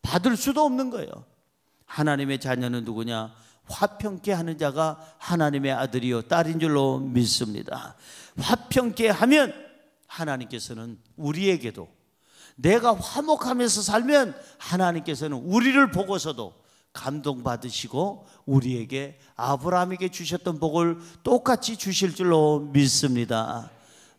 S1: 받을 수도 없는 거예요. 하나님의 자녀는 누구냐? 화평케 하는 자가 하나님의 아들이요 딸인 줄로 믿습니다. 화평케 하면 하나님께서는 우리에게도, 내가 화목하면서 살면 하나님께서는 우리를 보고서도 감동받으시고 우리에게 아브라함에게 주셨던 복을 똑같이 주실 줄로 믿습니다.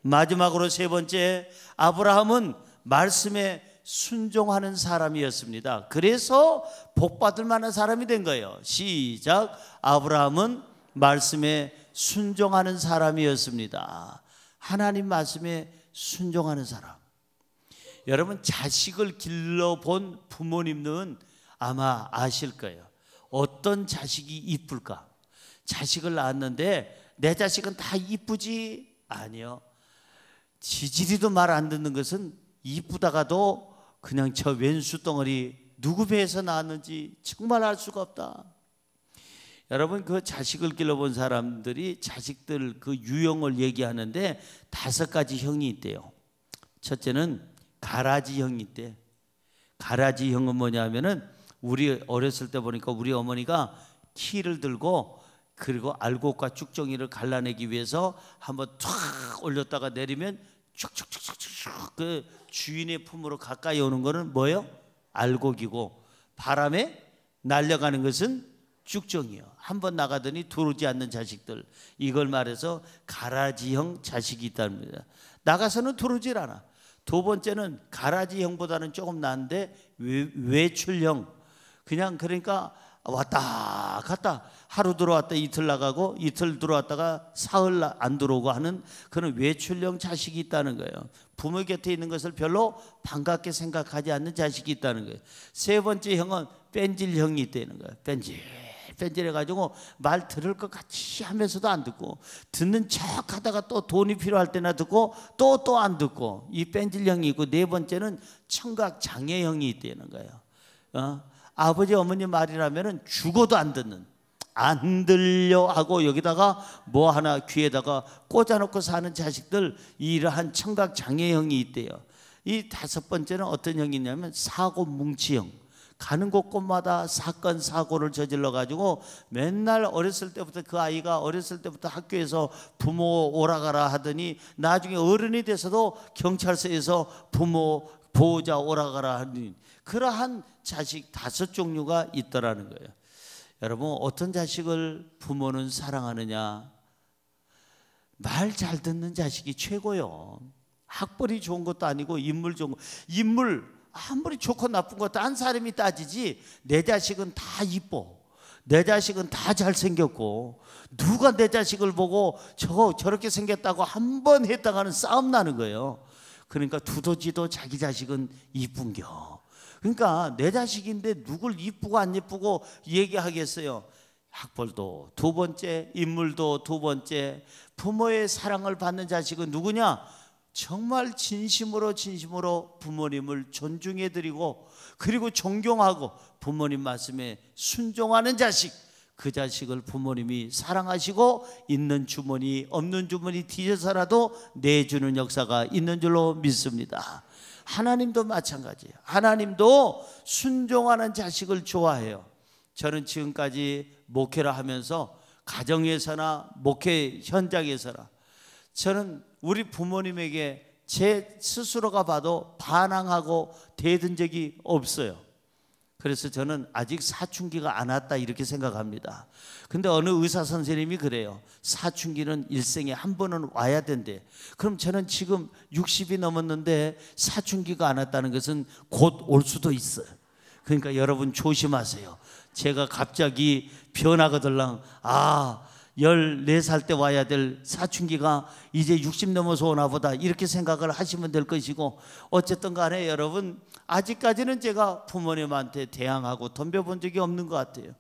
S1: 마지막으로 세 번째, 아브라함은 말씀에 순종하는 사람이었습니다. 그래서 복받을 만한 사람이 된 거예요. 시작. 아브라함은 말씀에 순종하는 사람이었습니다. 하나님 말씀에 순종하는 사람. 여러분, 자식을 길러본 부모님은 아마 아실 거예요. 어떤 자식이 이쁠까? 자식을 낳았는데 내 자식은 다 이쁘지? 아니요. 지지리도 말 안 듣는 것은 이쁘다가도 그냥 저 왼수 덩어리 누구 배에서 나왔는지 정말 알 수가 없다. 여러분, 그 자식을 길러본 사람들이 자식들 그 유형을 얘기하는데 5가지 형이 있대요. 첫째는 가라지 형이 있대. 가라지 형은 뭐냐면은 우리 어렸을 때 보니까 우리 어머니가 키를 들고 그리고 알곡과 쭉정이를 갈라내기 위해서 한번 툭 올렸다가 내리면 쭉쭉쭉쭉쭉 그 주인의 품으로 가까이 오는 거는 뭐예요? 알곡이고 바람에 날려가는 것은 쭉정이요. 한번 나가더니 들어오지 않는 자식들, 이걸 말해서 가라지형 자식이 있답니다. 나가서는 들어오질 않아. 두 번째는 가라지형보다는 조금 나은데 외출형. 그냥 그러니까 왔다 갔다 하루 들어왔다 이틀 나가고 이틀 들어왔다가 사흘 안 들어오고 하는 그런 외출형 자식이 있다는 거예요. 부모 곁에 있는 것을 별로 반갑게 생각하지 않는 자식이 있다는 거예요. 세 번째 형은 뺀질형이 있다는 거예요. 뺀질해가지고 말 들을 것 같이 하면서도 안 듣고, 듣는 척 하다가 또 돈이 필요할 때나 듣고 또 안 듣고, 이 뺀질형이 있고, 네 번째는 청각장애형이 있다는 거예요. 아버지 어머니 말이라면 죽어도 안 듣는, 안 들려 하고 여기다가 뭐 하나 귀에다가 꽂아놓고 사는 자식들, 이러한 청각장애형이 있대요. 이 5번째는 어떤 형이 있냐면 사고뭉치형. 가는 곳곳마다 사건 사고를 저질러 가지고 맨날 어렸을 때부터, 그 아이가 어렸을 때부터 학교에서 부모 오라가라 하더니 나중에 어른이 돼서도 경찰서에서 부모 보호자 오라가라 하는 그러한 자식 5종류가 있더라는 거예요. 여러분, 어떤 자식을 부모는 사랑하느냐? 말 잘 듣는 자식이 최고요. 학벌이 좋은 것도 아니고 인물 좋은 거, 인물 아무리 좋고 나쁜 거 딴 사람이 따지지 내 자식은 다 이뻐, 내 자식은 다 잘생겼고, 누가 내 자식을 보고 저렇게 생겼다고 한 번 했다가는 싸움 나는 거예요. 그러니까 두더지도 자기 자식은 이쁜겨. 그러니까 내 자식인데 누굴 이쁘고 안 이쁘고 얘기하겠어요. 학벌도 두 번째, 인물도 두 번째. 부모의 사랑을 받는 자식은 누구냐? 정말 진심으로 부모님을 존중해드리고 그리고 존경하고 부모님 말씀에 순종하는 자식, 그 자식을 부모님이 사랑하시고 있는 주머니 없는 주머니 뒤져서라도 내주는 역사가 있는 줄로 믿습니다. 하나님도 마찬가지예요. 하나님도 순종하는 자식을 좋아해요. 저는 지금까지 목회를 하면서 가정에서나 목회 현장에서나 저는 우리 부모님에게 제 스스로가 봐도 반항하고 대든 적이 없어요. 그래서 저는 아직 사춘기가 안 왔다 이렇게 생각합니다. 근데 어느 의사 선생님이 그래요. 사춘기는 일생에 한 번은 와야 된대. 그럼 저는 지금 60이 넘었는데 사춘기가 안 왔다는 것은 곧 올 수도 있어요. 그러니까 여러분 조심하세요. 제가 갑자기 변하거들랑 14살 때 와야 될 사춘기가 이제 60 넘어서 오나 보다 이렇게 생각을 하시면 될 것이고, 어쨌든 간에 여러분 아직까지는 제가 부모님한테 대항하고 덤벼본 적이 없는 것 같아요.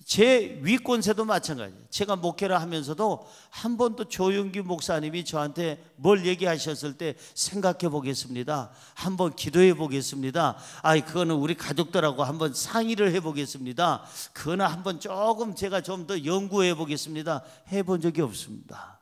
S1: 제 윗권세도 마찬가지예요. 제가 목회를 하면서도 한 번도 조용기 목사님이 저한테 뭘 얘기하셨을 때 생각해 보겠습니다, 한번 기도해 보겠습니다, 그거는 우리 가족들하고 한번 상의를 해 보겠습니다, 그거는 한번 조금 제가 좀 더 연구해 보겠습니다, 해본 적이 없습니다.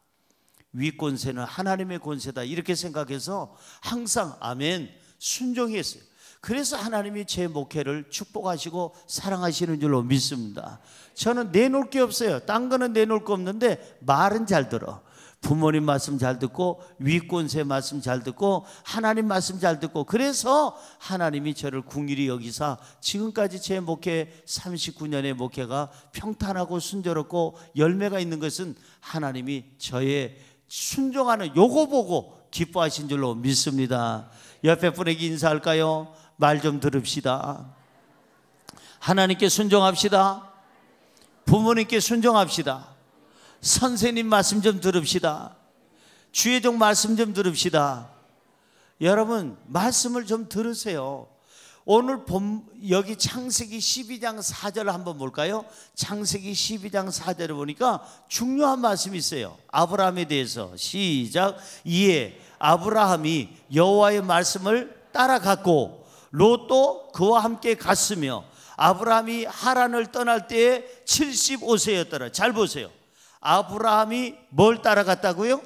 S1: 윗권세는 하나님의 권세다 이렇게 생각해서 항상 아멘 순종했어요. 그래서 하나님이 제 목회를 축복하시고 사랑하시는 줄로 믿습니다. 저는 내놓을 게 없어요. 딴 거는 내놓을 거 없는데 말은 잘 들어. 부모님 말씀 잘 듣고 윗권세 말씀 잘 듣고 하나님 말씀 잘 듣고, 그래서 하나님이 저를 긍휼히 여기사 지금까지 제 목회 39년의 목회가 평탄하고 순조롭고 열매가 있는 것은 하나님이 저의 순종하는 요거 보고 기뻐하신 줄로 믿습니다. 옆에 분에게 인사할까요? 말 좀 들읍시다. 하나님께 순종합시다. 부모님께 순종합시다. 선생님 말씀 좀 들읍시다. 주의 종 말씀 좀 들읍시다. 여러분 말씀을 좀 들으세요. 오늘 여기 창세기 12장 4절을 한번 볼까요? 창세기 12장 4절을 보니까 중요한 말씀이 있어요. 아브라함에 대해서 시작. 이에 아브라함이 여호와의 말씀을 따라갔고 롯도 그와 함께 갔으며 아브라함이 하란을 떠날 때에 75세였더라. 잘 보세요. 아브라함이 뭘 따라갔다고요?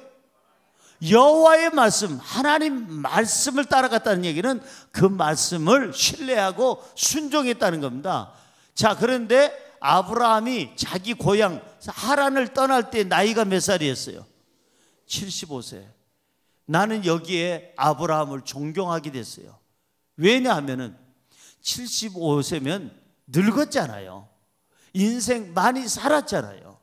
S1: 여호와의 말씀, 하나님 말씀을 따라갔다는 얘기는 그 말씀을 신뢰하고 순종했다는 겁니다. 자, 그런데 아브라함이 자기 고향 하란을 떠날 때 나이가 몇 살이었어요? 75세. 나는 여기에 아브라함을 존경하게 됐어요. 왜냐하면 75세면 늙었잖아요. 인생 많이 살았잖아요.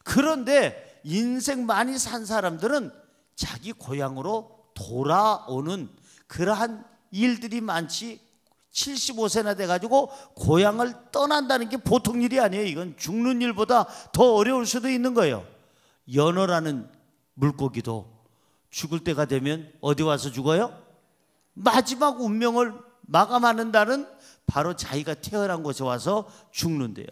S1: 그런데 인생 많이 산 사람들은 자기 고향으로 돌아오는 그러한 일들이 많지, 75세나 돼가지고 고향을 떠난다는 게 보통 일이 아니에요. 이건 죽는 일보다 더 어려울 수도 있는 거예요. 연어라는 물고기도 죽을 때가 되면 어디 와서 죽어요? 마지막 운명을 마감하는 날은 바로 자기가 태어난 곳에 와서 죽는데요.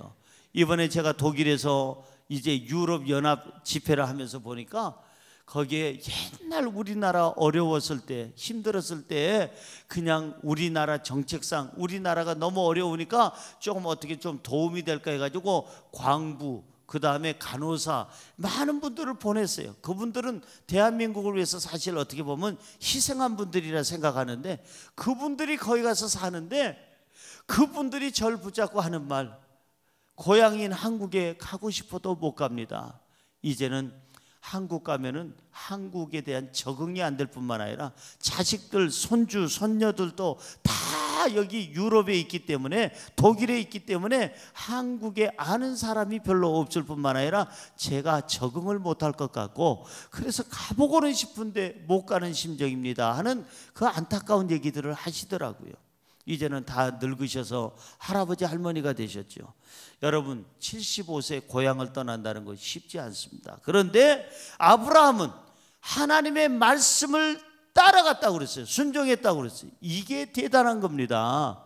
S1: 이번에 제가 독일에서 이제 유럽 연합 집회를 하면서 보니까 거기에 옛날 우리나라 어려웠을 때, 힘들었을 때 그냥 우리나라 정책상 우리나라가 너무 어려우니까 조금 어떻게 좀 도움이 될까 해가지고 광부, 그 다음에 간호사 많은 분들을 보냈어요. 그분들은 대한민국을 위해서 사실 어떻게 보면 희생한 분들이라 생각하는데, 그분들이 거기 가서 사는데 그분들이 절 붙잡고 하는 말, 고향인 한국에 가고 싶어도 못 갑니다. 이제는 한국 가면은 한국에 대한 적응이 안 될 뿐만 아니라 자식들, 손주, 손녀들도 다 여기 유럽에 있기 때문에, 독일에 있기 때문에 한국에 아는 사람이 별로 없을 뿐만 아니라 제가 적응을 못할 것 같고, 그래서 가보고는 싶은데 못 가는 심정입니다 하는 그 안타까운 얘기들을 하시더라고요. 이제는 다 늙으셔서 할아버지 할머니가 되셨죠. 여러분 75세 고향을 떠난다는 거 쉽지 않습니다. 그런데 아브라함은 하나님의 말씀을 따라갔다고 그랬어요. 순종했다고 그랬어요. 이게 대단한 겁니다.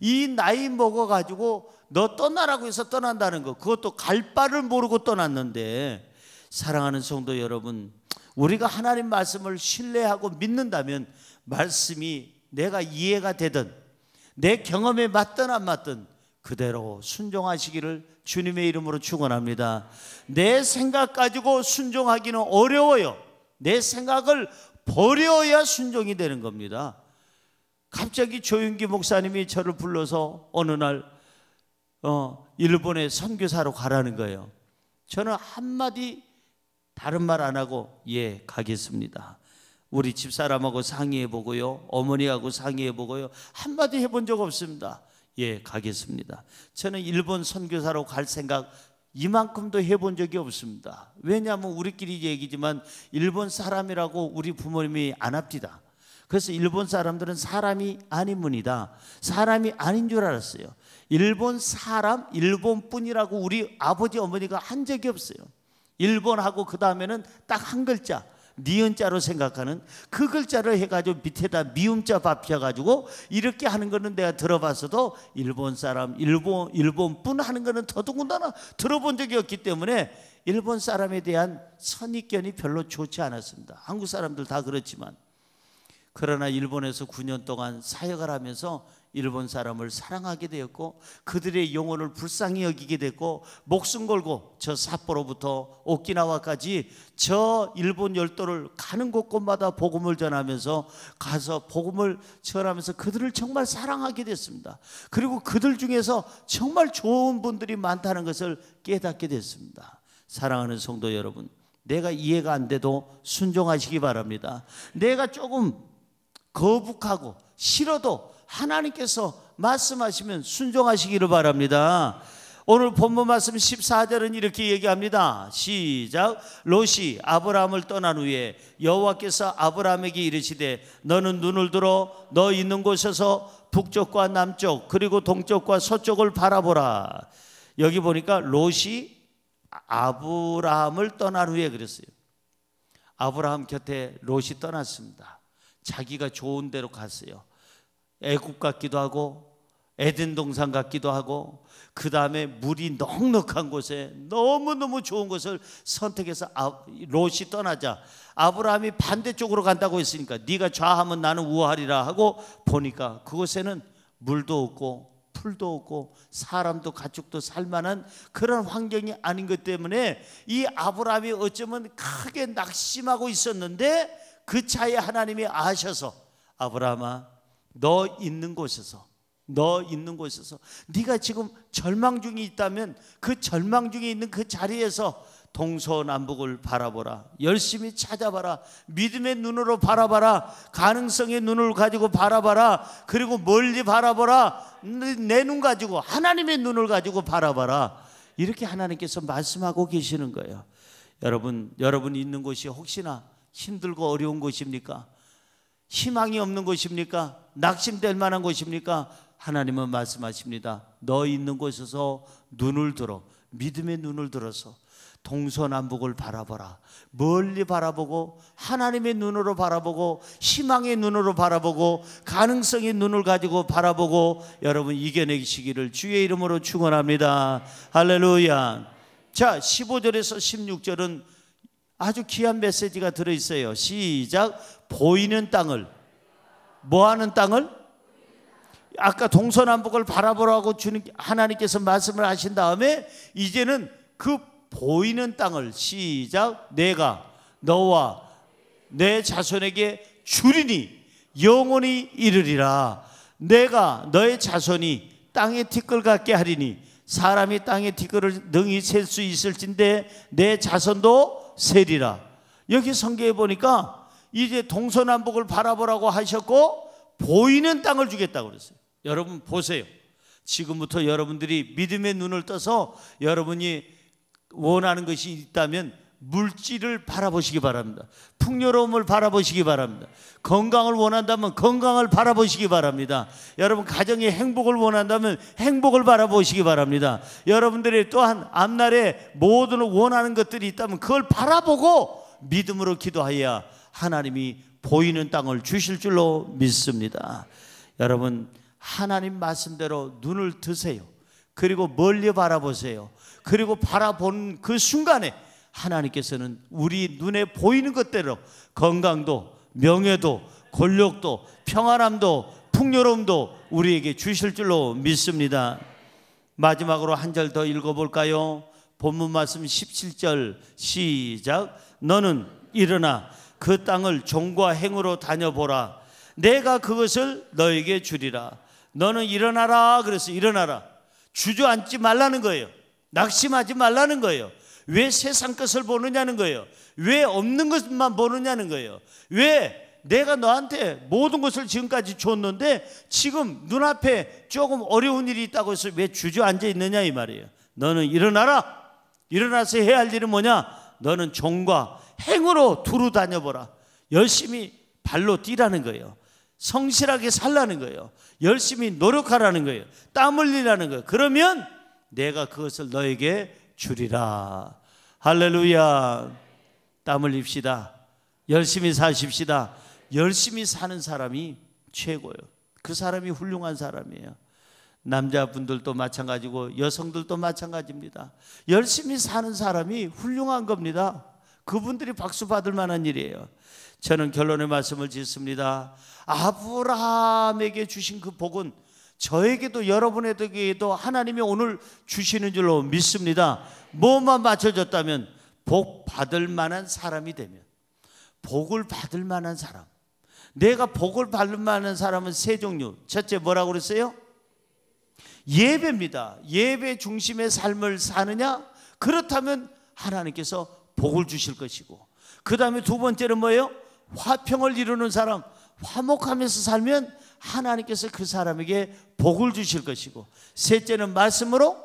S1: 이 나이 먹어가지고 너 떠나라고 해서 떠난다는 거, 그것도 갈 바를 모르고 떠났는데, 사랑하는 성도 여러분, 우리가 하나님 말씀을 신뢰하고 믿는다면 말씀이 내가 이해가 되든 내 경험에 맞든 안 맞든 그대로 순종하시기를 주님의 이름으로 축원합니다. 내 생각 가지고 순종하기는 어려워요. 내 생각을 버려야 순종이 되는 겁니다. 갑자기 조윤기 목사님이 저를 불러서 어느 날 일본에 선교사로 가라는 거예요. 저는 한마디 다른 말 안 하고 예 가겠습니다. 우리 집사람하고 상의해보고요, 어머니하고 상의해보고요, 한마디 해본 적 없습니다. 예 가겠습니다. 저는 일본 선교사로 갈 생각 이만큼도 해본 적이 없습니다. 왜냐하면 우리끼리 얘기지만 일본 사람이라고 우리 부모님이 안 합디다. 그래서 일본 사람들은 사람이 아닌 분이다, 사람이 아닌 줄 알았어요. 일본 사람, 일본뿐이라고 우리 아버지 어머니가 한 적이 없어요. 일본하고 그 다음에는 딱 한 글자, 니은자로 생각하는 그 글자를 해가지고 밑에다 미음자 밥혀가지고 이렇게 하는 거는 내가 들어봤어도 일본 사람, 일본분 하는 거는 더더군다나 들어본 적이 없기 때문에 일본 사람에 대한 선입견이 별로 좋지 않았습니다. 한국 사람들 다 그렇지만. 그러나 일본에서 9년 동안 사역을 하면서 일본 사람을 사랑하게 되었고 그들의 영혼을 불쌍히 여기게 됐고 목숨 걸고 저 삿포로부터 오키나와까지 저 일본 열도를 가는 곳곳마다 복음을 전하면서 가서 복음을 전하면서 그들을 정말 사랑하게 됐습니다. 그리고 그들 중에서 정말 좋은 분들이 많다는 것을 깨닫게 됐습니다. 사랑하는 성도 여러분, 내가 이해가 안 돼도 순종하시기 바랍니다. 내가 조금 거북하고 싫어도 하나님께서 말씀하시면 순종하시기를 바랍니다. 오늘 본문 말씀 14절은 이렇게 얘기합니다. 시작. 롯이 아브라함을 떠난 후에 여호와께서 아브라함에게 이르시되 너는 눈을 들어 너 있는 곳에서 북쪽과 남쪽 그리고 동쪽과 서쪽을 바라보라. 여기 보니까 롯이 아브라함을 떠난 후에 그랬어요. 아브라함 곁에 롯이 떠났습니다. 자기가 좋은 데로 갔어요. 애굽 같기도 하고 에덴 동산 같기도 하고 그 다음에 물이 넉넉한 곳에 너무너무 좋은 곳을 선택해서 롯이 떠나자 아브라함이 반대쪽으로 간다고 했으니까 네가 좌하면 나는 우하리라 하고 보니까 그곳에는 물도 없고 풀도 없고 사람도 가축도 살만한 그런 환경이 아닌 것 때문에 이 아브라함이 어쩌면 크게 낙심하고 있었는데 그 차에 하나님이 아셔서 아브라함아 너 있는 곳에서 네가 지금 절망 중에 있다면 그 절망 중에 있는 그 자리에서 동서남북을 바라보라. 열심히 찾아봐라. 믿음의 눈으로 바라봐라. 가능성의 눈을 가지고 바라봐라. 그리고 멀리 바라보라. 내 눈 가지고 하나님의 눈을 가지고 바라봐라. 이렇게 하나님께서 말씀하고 계시는 거예요. 여러분이 있는 곳이 혹시나 힘들고 어려운 곳입니까? 희망이 없는 곳입니까? 낙심될 만한 곳입니까? 하나님은 말씀하십니다. 너 있는 곳에서 눈을 들어 믿음의 눈을 들어서 동서남북을 바라보라. 멀리 바라보고 하나님의 눈으로 바라보고 희망의 눈으로 바라보고 가능성의 눈을 가지고 바라보고 여러분 이겨내시기를 주의 이름으로 축원합니다. 할렐루야. 자, 15절에서 16절은 아주 귀한 메시지가 들어있어요. 시작. 보이는 땅을 뭐하는 땅을? 아까 동서남북을 바라보라고 주는 하나님께서 말씀을 하신 다음에 이제는 그 보이는 땅을 시작. 내가 너와 내 자손에게 주리니 영원히 이르리라. 내가 너의 자손이 땅의 티끌 같게 하리니 사람이 땅의 티끌을 능히 셀 수 있을진데 내 자손도 세리라. 여기 성경에 보니까 이제 동서남북을 바라보라고 하셨고 보이는 땅을 주겠다고 그랬어요. 여러분 보세요. 지금부터 여러분들이 믿음의 눈을 떠서 여러분이 원하는 것이 있다면 물질을 바라보시기 바랍니다. 풍요로움을 바라보시기 바랍니다. 건강을 원한다면 건강을 바라보시기 바랍니다. 여러분 가정의 행복을 원한다면 행복을 바라보시기 바랍니다. 여러분들이 또한 앞날에 모든 원하는 것들이 있다면 그걸 바라보고 믿음으로 기도하여야 하나님이 보이는 땅을 주실 줄로 믿습니다. 여러분 하나님 말씀대로 눈을 드세요. 그리고 멀리 바라보세요. 그리고 바라본 그 순간에 하나님께서는 우리 눈에 보이는 것대로 건강도 명예도 권력도 평안함도 풍요로움도 우리에게 주실 줄로 믿습니다. 마지막으로 한 절 더 읽어볼까요? 본문 말씀 17절 시작. 너는 일어나 그 땅을 종과 행으로 다녀보라. 내가 그것을 너에게 주리라. 너는 일어나라. 그래서 일어나라. 주저앉지 말라는 거예요. 낙심하지 말라는 거예요. 왜 세상 것을 보느냐는 거예요. 왜 없는 것만 보느냐는 거예요. 왜 내가 너한테 모든 것을 지금까지 줬는데 지금 눈앞에 조금 어려운 일이 있다고 해서 왜 주저앉아 있느냐 이 말이에요. 너는 일어나라. 일어나서 해야 할 일은 뭐냐? 너는 종과 행으로 두루 다녀보라. 열심히 발로 뛰라는 거예요. 성실하게 살라는 거예요. 열심히 노력하라는 거예요. 땀 흘리라는 거예요. 그러면 내가 그것을 너에게 주리라. 할렐루야. 땀 흘립시다. 열심히 사십시다. 열심히 사는 사람이 최고예요. 그 사람이 훌륭한 사람이에요. 남자분들도 마찬가지고 여성들도 마찬가지입니다. 열심히 사는 사람이 훌륭한 겁니다. 그분들이 박수 받을 만한 일이에요. 저는 결론의 말씀을 짓습니다. 아브라함에게 주신 그 복은 저에게도 여러분에게도 하나님이 오늘 주시는 줄로 믿습니다. 뭐만 맞춰졌다면 복 받을 만한 사람이 되면, 복을 받을 만한 사람. 내가 복을 받을 만한 사람은 세 종류. 첫째 뭐라고 그랬어요? 예배입니다. 예배 중심의 삶을 사느냐? 그렇다면 하나님께서 복을 주실 것이고, 그 다음에 두 번째는 뭐예요? 화평을 이루는 사람. 화목하면서 살면 하나님께서 그 사람에게 복을 주실 것이고, 셋째는 말씀으로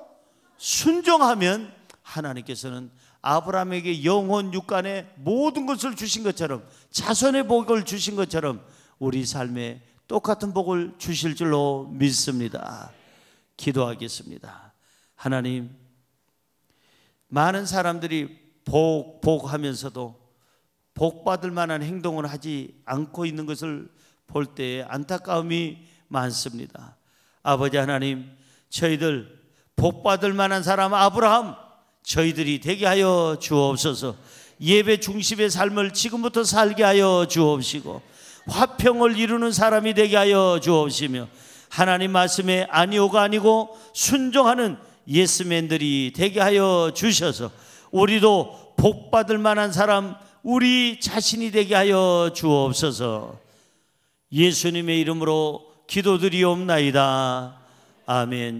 S1: 순종하면 하나님께서는 아브라함에게 영혼 육간의 모든 것을 주신 것처럼, 자손의 복을 주신 것처럼 우리 삶에 똑같은 복을 주실 줄로 믿습니다. 기도하겠습니다. 하나님, 많은 사람들이 복하면서도 복받을 만한 행동을 하지 않고 있는 것을 볼 때에 안타까움이 많습니다. 아버지 하나님, 저희들 복받을 만한 사람 아브라함 저희들이 되게 하여 주옵소서. 예배 중심의 삶을 지금부터 살게 하여 주옵시고, 화평을 이루는 사람이 되게 하여 주옵시며, 하나님 말씀에 아니오가 아니고 순종하는 예스맨들이 되게 하여 주셔서 우리도 복받을 만한 사람 우리 자신이 되게 하여 주옵소서. 예수님의 이름으로 기도드리옵나이다. 아멘.